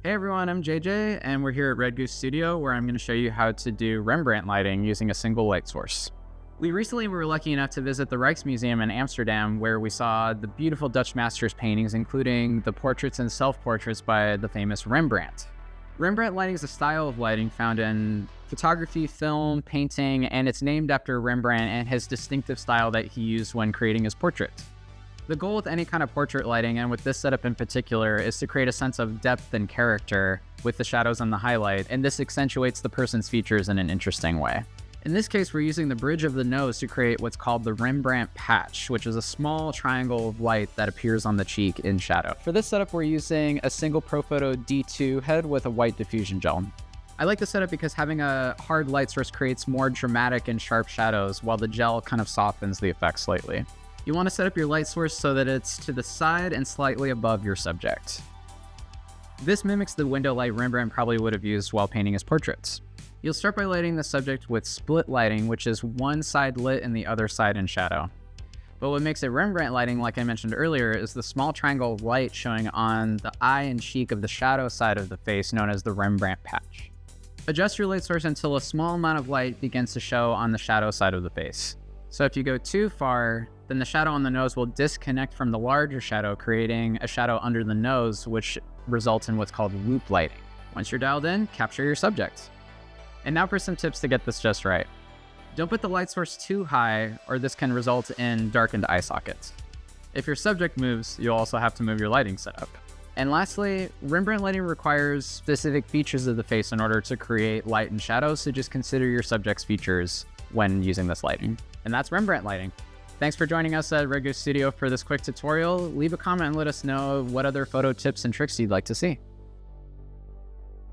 Hey everyone, I'm JJ, and we're here at Red Goose Studio, where I'm going to show you how to do Rembrandt lighting using a single light source. We recently were lucky enough to visit the Rijksmuseum in Amsterdam, where we saw the beautiful Dutch masters' paintings, including the portraits and self-portraits by the famous Rembrandt. Rembrandt lighting is a style of lighting found in photography, film, painting, and it's named after Rembrandt and his distinctive style that he used when creating his portraits. The goal with any kind of portrait lighting, and with this setup in particular, is to create a sense of depth and character with the shadows and the highlight, and this accentuates the person's features in an interesting way. In this case, we're using the bridge of the nose to create what's called the Rembrandt patch, which is a small triangle of light that appears on the cheek in shadow. For this setup, we're using a single Profoto D2 head with a white diffusion gel. I like the setup because having a hard light source creates more dramatic and sharp shadows, while the gel kind of softens the effect slightly. You want to set up your light source so that it's to the side and slightly above your subject. This mimics the window light Rembrandt probably would have used while painting his portraits. You'll start by lighting the subject with split lighting, which is one side lit and the other side in shadow. But what makes it Rembrandt lighting, like I mentioned earlier, is the small triangle of light showing on the eye and cheek of the shadow side of the face, known as the Rembrandt patch. Adjust your light source until a small amount of light begins to show on the shadow side of the face. So if you go too far, then the shadow on the nose will disconnect from the larger shadow, creating a shadow under the nose, which results in what's called loop lighting. Once you're dialed in, capture your subject. And now for some tips to get this just right. Don't put the light source too high, or this can result in darkened eye sockets. If your subject moves, you'll also have to move your lighting setup. And lastly, Rembrandt lighting requires specific features of the face in order to create light and shadow, so just consider your subject's features when using this lighting. And that's Rembrandt lighting. Thanks for joining us at Red Goose Studio for this quick tutorial. Leave a comment and let us know what other photo tips and tricks you'd like to see.